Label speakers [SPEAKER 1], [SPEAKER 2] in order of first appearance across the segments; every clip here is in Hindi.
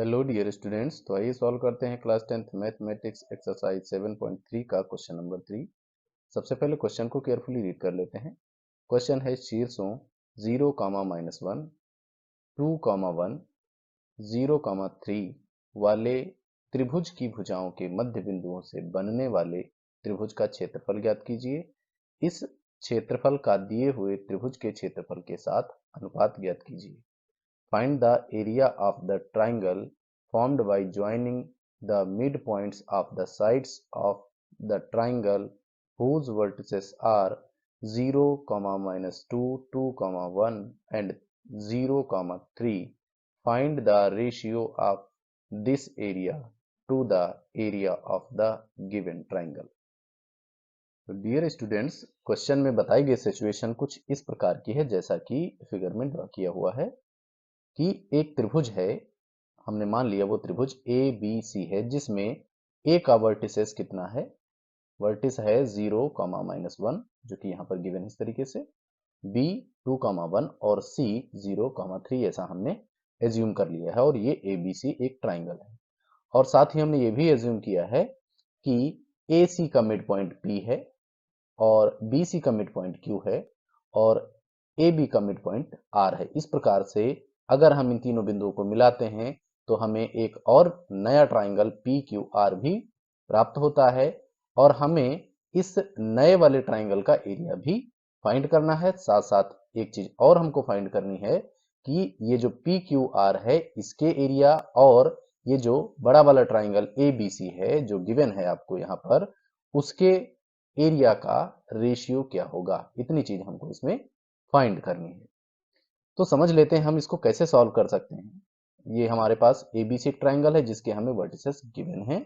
[SPEAKER 1] Hello dear students. तो आइए सॉल्व करते हैं क्लास 10th मैथमेटिक्स एक्सरसाइज 7.3 का क्वेश्चन नंबर 3। सबसे पहले क्वेश्चन को केयरफुली रीड कर लेते हैं। क्वेश्चन है शीर्षों 0, -1, 2, 1, 0, 3 वाले त्रिभुज की भुजाओं के मध्य बिंदुओं से बनने वाले त्रिभुज का क्षेत्रफल ज्ञात कीजिए। इस क्षेत्रफल का दिए हुए त्रिभुज के क्षेत्रफल के साथ अनुपात ज्ञात कीजिए। Find the area of the triangle formed by joining the midpoints of the sides of the triangle whose vertices are 0, -2, 2, 1 and 0, 3. Find the ratio of this area to the area of the given triangle. तो डियर स्टूडेंट्स, क्वेश्चन में बताई गई सिचुएशन कुछ इस प्रकार की है जैसा कि फिगर में ड्रॉ किया हुआ है कि एक त्रिभुज है। हमने मान लिया वो त्रिभुज ए बी सी है जिसमें ए का वर्टिसेस कितना है, वर्टिस है 0, -1 जो कि यहाँ पर गिवन इस तरीके से, बी 2, 1 और सी 0, 3 ऐसा हमने एज्यूम कर लिया है। और ये ए बी सी एक ट्राइंगल है। और साथ ही हमने ये भी एज्यूम किया है कि ए सी का मिड पॉइंट पी है और बी सी का मिड पॉइंट क्यू है और ए बी का मिड पॉइंट आर है। इस प्रकार से अगर हम इन तीनों बिंदुओं को मिलाते हैं तो हमें एक और नया ट्राइंगल पी क्यू आर भी प्राप्त होता है। और हमें इस नए वाले ट्राइंगल का एरिया भी फाइंड करना है। साथ साथ एक चीज और हमको फाइंड करनी है कि ये जो पी क्यू आर है इसके एरिया और ये जो बड़ा वाला ट्राइंगल ए बी सी है जो गिवन है आपको यहाँ पर, उसके एरिया का रेशियो क्या होगा। इतनी चीज हमको इसमें फाइंड करनी है। तो समझ लेते हैं हम इसको कैसे सॉल्व कर सकते हैं। ये हमारे पास एबीसी ट्राइंगल है जिसके हमें वर्टिसेस गिवन हैं।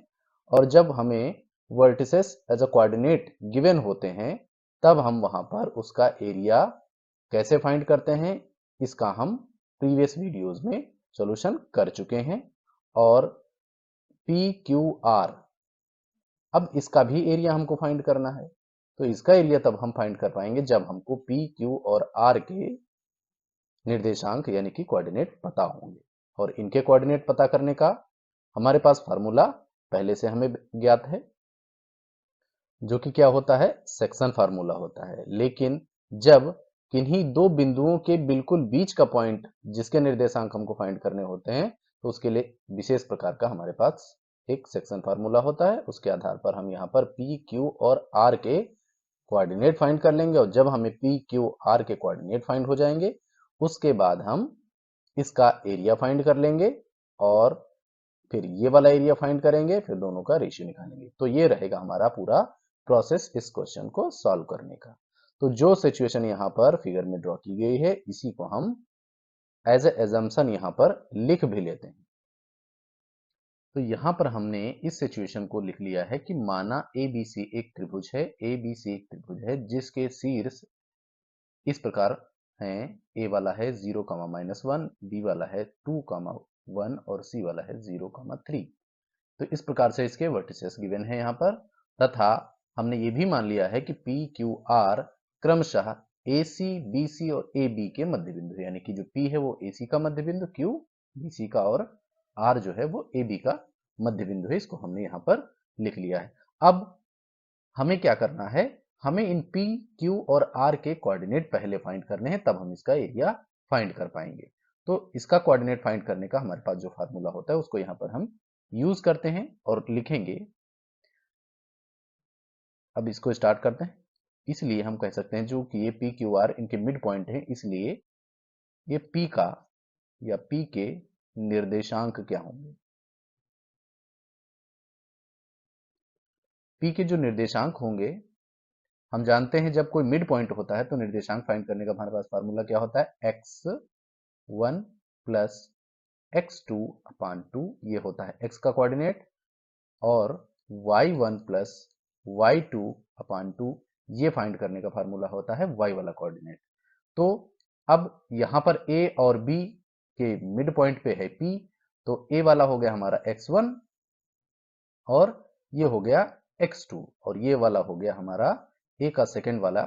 [SPEAKER 1] और जब हमें vertices as a coordinate given होते हैं तब हम वहां पर उसका एरिया कैसे फाइंड करते हैं, इसका हम प्रीवियस वीडियोस में सॉल्यूशन कर चुके हैं। और पी क्यू आर, अब इसका भी एरिया हमको फाइंड करना है। तो इसका एरिया तब हम फाइंड कर पाएंगे जब हमको पी क्यू और आर के निर्देशांक यानी कि कोऑर्डिनेट पता होंगे। और इनके कोऑर्डिनेट पता करने का हमारे पास फार्मूला पहले से हमें ज्ञात है जो कि क्या होता है, सेक्शन फार्मूला होता है। लेकिन जब किन्हीं दो बिंदुओं के बिल्कुल बीच का पॉइंट जिसके निर्देशांक हमको फाइंड करने होते हैं तो उसके लिए विशेष प्रकार का हमारे पास एक सेक्शन फार्मूला होता है। उसके आधार पर हम यहाँ पर पी क्यू और आर के कोऑर्डिनेट फाइंड कर लेंगे। और जब हमें पी क्यू आर के कोऑर्डिनेट फाइंड हो जाएंगे उसके बाद हम इसका एरिया फाइंड कर लेंगे और फिर ये वाला एरिया फाइंड करेंगे, फिर दोनों का रेशियो निकालेंगे। तो ये रहेगा हमारा पूरा प्रोसेस इस क्वेश्चन को सॉल्व करने का। तो जो सिचुएशन यहाँ पर फिगर में ड्रॉ की गई है इसी को हम एज एजम्पशन यहाँ पर लिख भी लेते हैं। तो यहाँ पर हमने इस सिचुएशन को लिख लिया है कि माना ए बी सी एक त्रिभुज है, ए बी सी एक त्रिभुज है जिसके शीर्ष इस प्रकार हैं। ए वाला है 0, -1, बी वाला है 2, 1 और सी वाला है 0, 3। तो इस प्रकार से इसके वर्टिसेस गिवन है यहाँ पर। तथा हमने ये भी मान लिया है कि पी क्यू आर क्रमशः ए सी बी सी और ए बी के मध्य बिंदु है। यानी कि जो पी है वो ए सी का मध्य बिंदु, क्यू बी सी का और आर जो है वो ए बी का मध्य बिंदु है। इसको हमने यहाँ पर लिख लिया है। अब हमें क्या करना है, हमें इन पी क्यू और आर के कोऑर्डिनेट पहले फाइंड करने हैं तब हम इसका एरिया फाइंड कर पाएंगे। तो इसका कोऑर्डिनेट फाइंड करने का हमारे पास जो फार्मूला होता है उसको यहाँ पर हम यूज करते हैं और लिखेंगे। अब इसको स्टार्ट करते हैं। इसलिए हम कह सकते हैं जो कि ये पी क्यू आर इनके मिड पॉइंट है, इसलिए ये पी का या पी के निर्देशांक क्या होंगे। पी के जो निर्देशांक होंगे, हम जानते हैं जब कोई मिड पॉइंट होता है तो निर्देशांक फाइंड करने का हमारे पास फार्मूला क्या होता है, x1 प्लस x2 अपान 2, ये होता है x का कोऑर्डिनेट, और y1 प्लस y2 अपान 2 ये फाइंड करने का फार्मूला होता है y वाला कोऑर्डिनेट। तो अब यहां पर a और b के मिड पॉइंट पे है p, तो a वाला हो गया हमारा x1 और ये हो गया x2 और ये वाला हो गया हमारा a का सेकंड वाला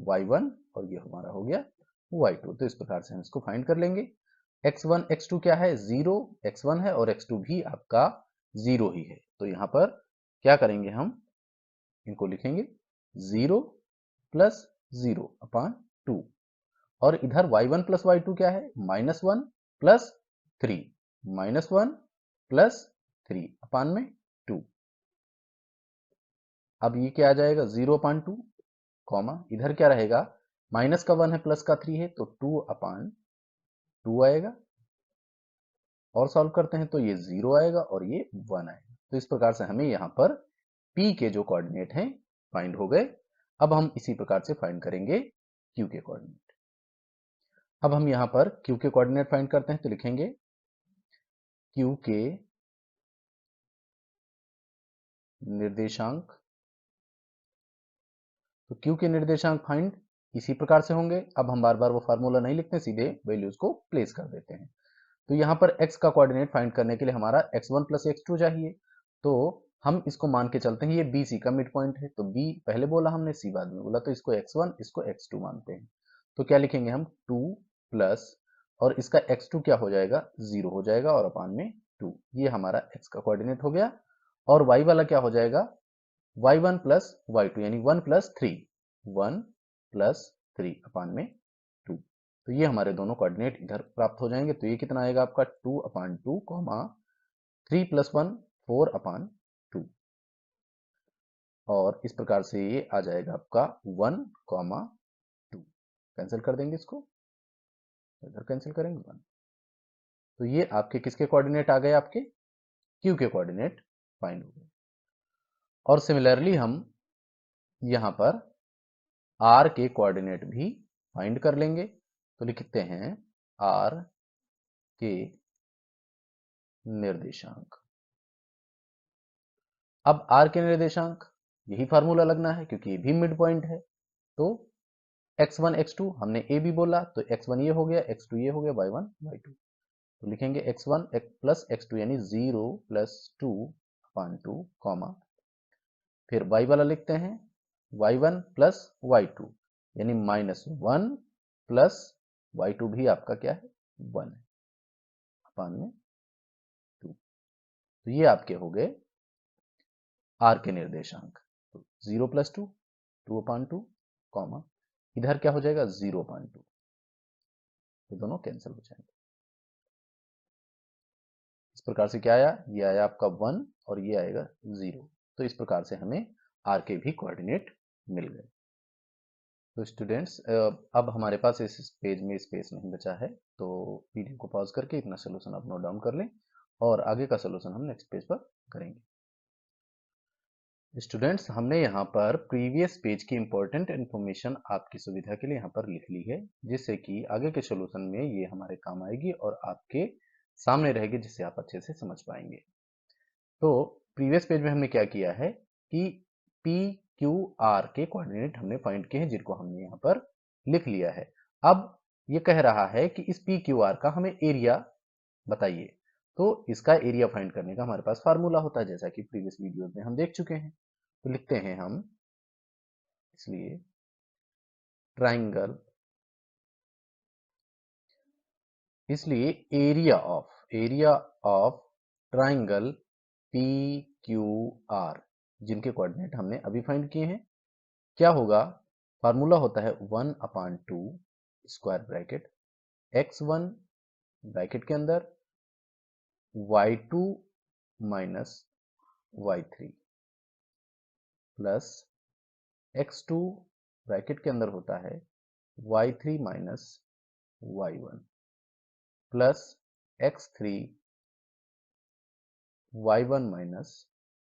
[SPEAKER 1] y1 और ये हमारा हो गया y2। तो इस प्रकार से हम इसको फाइंड कर लेंगे। x1 x2 क्या है, 0 x1 है और x2 भी आपका 0 ही है। तो यहां पर क्या करेंगे, हम इनको लिखेंगे 0 प्लस 0 अपान 2, और इधर y1 प्लस y2 क्या है, -1 प्लस 3, -1 प्लस 3 अपान में 2। अब ये क्या आ जाएगा, 0 अपान 2, कॉमा इधर क्या रहेगा, माइनस का 1 है प्लस का 3 है, तो 2 अपान 2 आएगा, और सॉल्व करते हैं तो ये 0 आएगा और ये 1 आएगा। तो इस प्रकार से हमें यहाँ पर P के जो कोऑर्डिनेट हैं फाइंड हो गए। अब हम इसी प्रकार से फाइंड करेंगे Q के कोऑर्डिनेट। अब हम यहाँ पर Q के कोऑर्डिनेट फाइंड करते हैं, तो लिखेंगे Q के निर्देशांक। तो Q के निर्देशांक फाइंड इसी प्रकार से होंगे। अब हम बार बार वो फार्मूला नहीं लिखते, सीधे वैल्यूज को प्लेस कर देते हैं। तो यहाँ पर x का कोऑर्डिनेट फाइंड करने के लिए हमारा x1 प्लस x2 चाहिए। तो हम इसको मान के चलते हैं, ये B C का मिड पॉइंट है, तो B पहले बोला हमने, C बाद में बोला, तो इसको x1 इसको x2 मानते हैं। तो क्या लिखेंगे हम, 2 प्लस, और इसका x2 क्या हो जाएगा, 0 हो जाएगा, और अपान में 2। ये हमारा x का कोऑर्डिनेट हो गया। और y वाला क्या हो जाएगा, y1 प्लस y2 यानी 1 प्लस 3, 1 प्लस 3 अपान में 2। तो ये हमारे दोनों कोऑर्डिनेट इधर प्राप्त हो जाएंगे। तो ये कितना आएगा आपका, 2 अपान 2 कॉमा 3 प्लस 1 4 अपान 2, और इस प्रकार से ये आ जाएगा आपका 1 कॉमा 2। कैंसिल कर देंगे इसको, इधर कैंसिल करेंगे 1। तो ये आपके किसके कोऑर्डिनेट आ गए, आपके Q के कोऑर्डिनेट फाइंड हो गए। और सिमिलरली हम यहां पर R के कोऑर्डिनेट भी फाइंड कर लेंगे। तो लिखते हैं R के निर्देशांक। अब R के निर्देशांक, यही फार्मूला लगना है क्योंकि ये भी मिड पॉइंट है। तो x1 x2 हमने a भी बोला, तो x1 ये हो गया, x2 ये हो गया, y1 y2। तो लिखेंगे x1 प्लस x2 यानी 0 प्लस 2 अपान 2, कॉमा फिर y वाला लिखते हैं y1 प्लस y2 यानी -1 प्लस y2 भी आपका क्या है, 1 है, अपान में 2। तो ये आपके हो गए R के निर्देशांक। तो 0 प्लस 2, 2 अपान 2, कॉमा इधर क्या हो जाएगा, 0 अपान 2। ये दोनों कैंसिल हो जाएंगे। इस प्रकार से क्या आया, ये आया आपका 1 और ये आएगा 0। तो इस प्रकार से हमें R के भी कोऑर्डिनेट मिल गए। तो स्टूडेंट्स, अब हमारे पास इस पेज में स्पेस नहीं बचा है, तो वीडियो को पॉज करके इतना सोल्यूशन आप नोट डाउन कर लें, और आगे का सोल्यूशन हम नेक्स्ट पेज पर करेंगे। स्टूडेंट्स, हमने यहाँ पर प्रीवियस पेज की इंपॉर्टेंट इन्फॉर्मेशन आपकी सुविधा के लिए यहाँ पर लिख ली है, जिससे कि आगे के सोल्यूशन में ये हमारे काम आएगी और आपके सामने रहेगी, जिससे आप अच्छे से समझ पाएंगे। तो प्रीवियस पेज में हमने क्या किया है कि पी क्यू आर के कोऑर्डिनेट हमने फाइंड किए हैं, जिनको हमने यहाँ पर लिख लिया है। अब ये कह रहा है कि इस पी क्यू आर का हमें एरिया बताइए। तो इसका एरिया फाइंड करने का हमारे पास फार्मूला होता है, जैसा कि प्रीवियस वीडियो में हम देख चुके हैं। तो लिखते हैं हम, इसलिए ट्राइंगल, इसलिए area of triangle P Q are, जिनके कोऑर्डिनेट हमने अभी फाइंड किए हैं, क्या होगा, फार्मूला होता है 1 अपान 2 स्क्वायर ब्रैकेट x1 ब्रैकेट के अंदर y2 minus y3 plus x2 bracket के अंदर होता है y3 minus y1 plus x3 y1 minus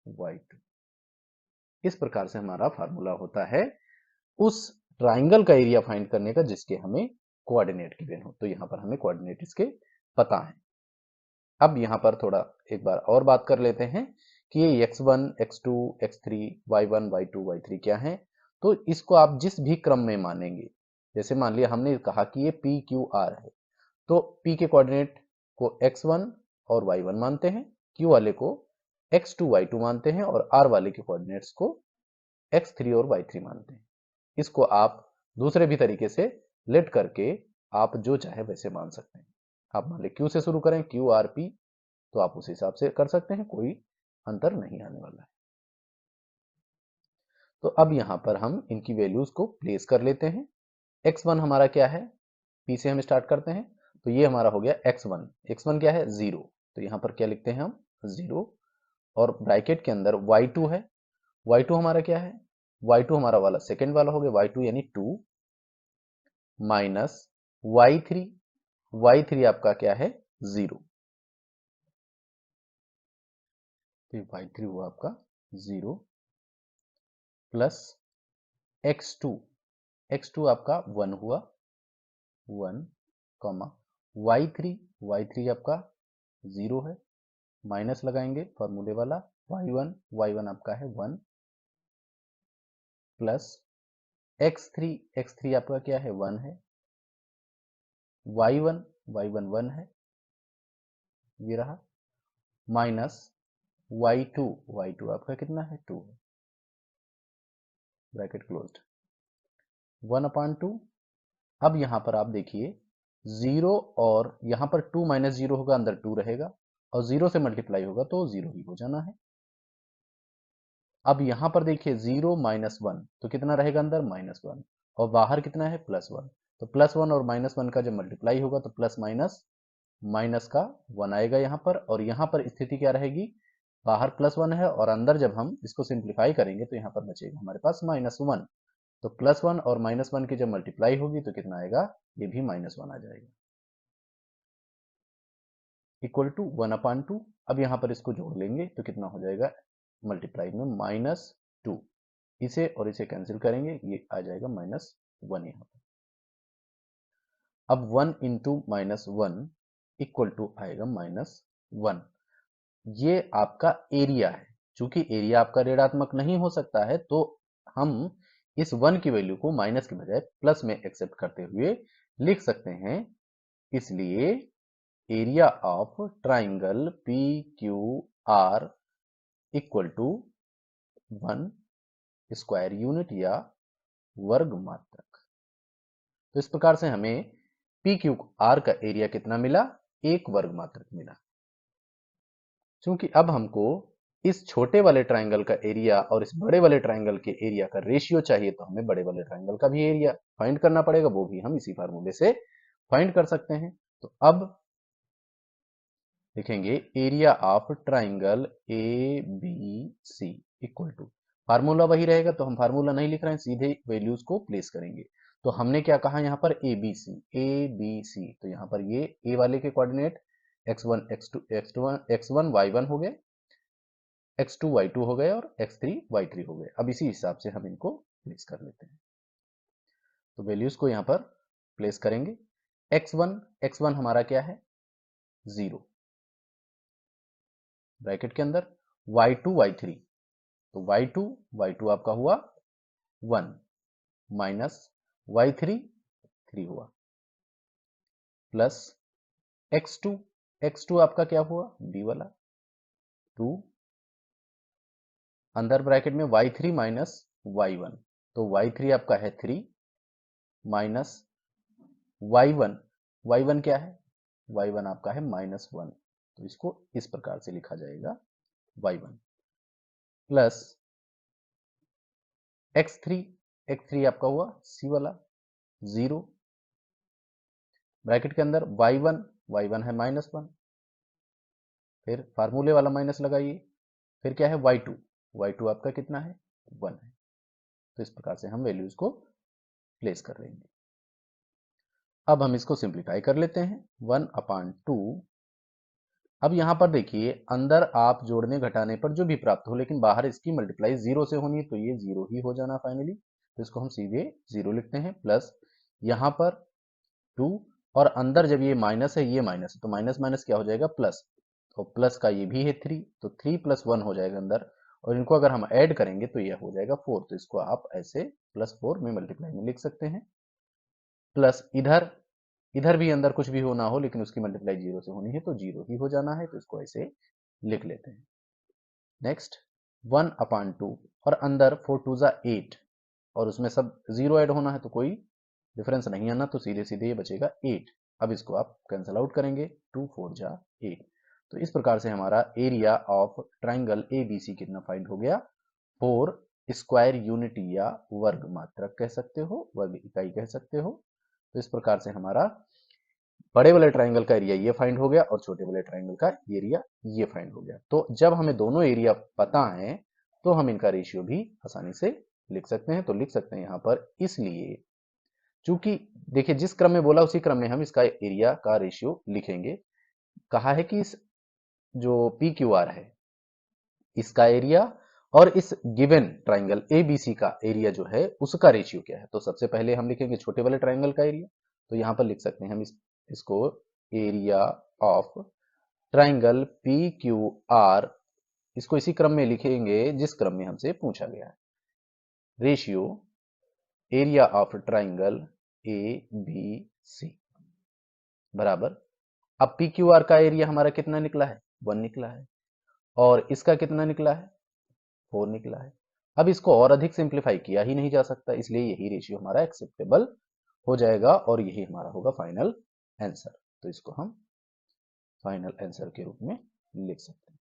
[SPEAKER 1] y2। इस प्रकार से हमारा फार्मूला होता है उस ट्राइंगल का एरिया फाइंड करने का, जिसके हमें कोऑर्डिनेट गिवन हो। तो यहां पर हमें कोऑर्डिनेट इसके पता है। अब यहां पर थोड़ा एक बार और बात कर लेते हैं कि ये x1 x2 x3 y1 y2 y3 क्या है। तो इसको आप जिस भी क्रम में मानेंगे, जैसे मान लिया हमने कहा कि ये p q r है, तो p के कोऑर्डिनेट को x1 और y1 मानते हैं, q वाले को x2 y2 मानते हैं, और r वाले के कोऑर्डिनेट्स को x3 और y3 मानते हैं। इसको आप दूसरे भी तरीके से लेट करके आप जो चाहे वैसे मान सकते हैं। आप मान लें क्यू से शुरू करें, क्यू आर पी, तो आप उस हिसाब से कर सकते हैं, कोई अंतर नहीं आने वाला है। तो अब यहां पर हम इनकी वैल्यूज को प्लेस कर लेते हैं। x1 हमारा क्या है, p से हम स्टार्ट करते हैं, तो ये हमारा हो गया x1। x1 क्या है, 0, तो यहां पर क्या लिखते हैं हम, 0, और ब्रैकेट के अंदर y2 है। y2 हमारा क्या है, y2 हमारा वाला सेकेंड वाला हो गया, y2 यानी 2 माइनस y3, y3 आपका क्या है, 0, तो y3 हुआ आपका 0 प्लस x2, x2 आपका 1 हुआ, 1 कॉमा y3, y3 आपका 0 है, माइनस लगाएंगे फॉर्मूले वाला, y1, y1 आपका है 1 प्लस x3, x3 आपका क्या है, 1 है, y1, y1 1 है, ये रहा, माइनस y2, y2 आपका कितना है, 2 है, ब्रैकेट क्लोज्ड, 1/2। अब यहां पर आप देखिए 0 और यहां पर 2 माइनस 0 होगा, अंदर 2 रहेगा, और 0 से मल्टीप्लाई होगा तो 0 ही हो जाना है। अब यहां पर देखिए 0 माइनस 1, तो कितना रहेगा अंदर, -1, और बाहर कितना है, +1, तो +1 और -1 का जब मल्टीप्लाई होगा तो प्लस माइनस, माइनस का 1 आएगा यहां पर, और यहां पर स्थिति क्या रहेगी, बाहर +1 है और अंदर जब हम इसको सिंप्लीफाई करेंगे तो यहां पर बचेगा हमारे पास -1, तो +1 और -1 की जब मल्टीप्लाई होगी तो कितना आएगा, ये भी -1 आ जाएगा, इक्वल टू 1/2। अब यहां पर इसको जोड़ लेंगे तो कितना हो जाएगा, मल्टीप्लाई में -2, इसे और इसे कैंसिल करेंगे, ये आ जाएगा -1 यहां पर। अब 1 इंटू -1 इक्वल टू आएगा -1, ये आपका एरिया है। चूंकि एरिया आपका ऋणात्मक नहीं हो सकता है, तो हम इस 1 की वैल्यू को माइनस के बजाय प्लस में एक्सेप्ट करते हुए लिख सकते हैं, इसलिए area of triangle P Q R equal to 1 square unit या वर्ग मात्रक। तो इस प्रकार से हमें पी क्यू आर का एरिया कितना मिला, 1 वर्ग मात्रक मिला। क्योंकि अब हमको इस छोटे वाले ट्राइंगल का एरिया और इस बड़े वाले ट्राइंगल के एरिया का रेशियो चाहिए, तो हमें बड़े वाले ट्राइंगल का भी एरिया फाइंड करना पड़ेगा, वो भी हम इसी फार्मूले से फाइंड कर सकते हैं। तो अब लिखेंगे area of triangle A B C equal to, formula वही रहेगा तो हम फार्मूला नहीं लिख रहे हैं, सीधे वैल्यूज को प्लेस करेंगे। तो हमने क्या कहा यहाँ पर, ए बी सी, ए बी सी, तो यहाँ पर ये ए वाले के coordinate x1 x2 x1 y1 हो गए, x2 y2 हो गए, और x3 y3 हो गए। अब इसी हिसाब से हम इनको प्लेस कर लेते हैं, तो वैल्यूज को यहाँ पर प्लेस करेंगे। x1 हमारा क्या है, 0, ब्रैकेट के अंदर y2 y3, तो y2 आपका हुआ 1 माइनस y3 3 हुआ, प्लस x2 आपका क्या हुआ, b वाला 2, अंदर ब्रैकेट में y3 माइनस y1, तो y3 आपका है 3 माइनस y1 क्या है, y1 आपका है -1, तो इसको इस प्रकार से लिखा जाएगा y1 प्लस x3 आपका हुआ c वाला 0, ब्रैकेट के अंदर y1 है -1, फिर फार्मूले वाला माइनस लगाइए, फिर क्या है y2 आपका कितना है, 1 है। तो इस प्रकार से हम वैल्यूज को प्लेस कर लेंगे। अब हम इसको सिंप्लीफाई कर लेते हैं, 1/2। अब यहां पर देखिए अंदर आप जोड़ने घटाने पर जो भी प्राप्त हो, लेकिन बाहर इसकी मल्टीप्लाई 0 से होनी है, तो ये 0 ही हो जाना फाइनली, तो इसको हम सीधे 0 लिखते हैं, प्लस यहां पर 2, और अंदर जब ये माइनस है, ये माइनस है, तो माइनस माइनस क्या हो जाएगा, प्लस, तो प्लस का ये भी है 3, तो 3 + 1 हो जाएगा अंदर, और इनको अगर हम ऐड करेंगे तो यह हो जाएगा 4, तो इसको आप ऐसे +4 में मल्टीप्लाई में लिख सकते हैं, प्लस इधर इधर भी अंदर कुछ भी होना हो, लेकिन उसकी मल्टीप्लाई 0 से होनी है, तो 0 ही हो जाना है, तो इसको ऐसे लिख लेते हैं। नेक्स्ट 1/2, और अंदर 4 2 ज़ा 8, और उसमें सब 0 ऐड होना है, तो कोई डिफरेंस नहीं आना, तो सीधे सीधे ये बचेगा 8, अब इसको आप कैंसल आउट करेंगे, 2 4 जा 8। तो इस प्रकार से हमारा area of triangle A B C कितना फाइंड हो गया, 4 स्क्वायर यूनिट या वर्ग मात्रक कह सकते हो, वर्ग इकाई कह सकते हो। तो इस प्रकार से हमारा बड़े वाले ट्राइंगल का एरिया ये फाइंड हो गया और छोटे वाले ट्राइंगल का एरिया ये फाइंड हो गया। तो जब हमें दोनों एरिया पता है तो हम इनका रेशियो भी आसानी से लिख सकते हैं। तो लिख सकते हैं यहाँ पर, इसलिए चूंकि देखिए जिस क्रम में बोला उसी क्रम में हम इसका एरिया का रेशियो लिखेंगे। कहा है कि इस जो पी क्यू आर है इसका एरिया और इस गिवन ट्राइंगल एबीसी का एरिया जो है उसका रेशियो क्या है। तो सबसे पहले हम लिखेंगे छोटे वाले ट्राइंगल का एरिया। तो यहां पर लिख सकते हैं हम इसको area of triangle P Q are, इसको इसी क्रम में लिखेंगे जिस क्रम में हमसे पूछा गया है। Ratio area of triangle A B C बराबर, अब पी क्यू आर का एरिया हमारा कितना निकला है, 1 निकला है, और इसका कितना निकला है, 4 निकला है। अब इसको और अधिक सिंप्लीफाई किया ही नहीं जा सकता, इसलिए यही रेशियो हमारा एक्सेप्टेबल हो जाएगा और यही हमारा होगा फाइनल आंसर। तो इसको हम फाइनल आंसर के रूप में लिख सकते हैं।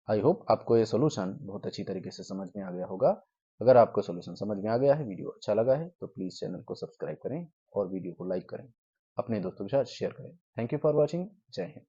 [SPEAKER 1] आई होप आपको ये सॉल्यूशन बहुत अच्छी तरीके से समझ में आ गया होगा। अगर आपको सॉल्यूशन समझ में आ गया है, वीडियो अच्छा लगा है, तो प्लीज चैनल को सब्सक्राइब करें और वीडियो को लाइक करें, अपने दोस्तों के साथ शेयर करें। Thank you for watching. जय हिंद।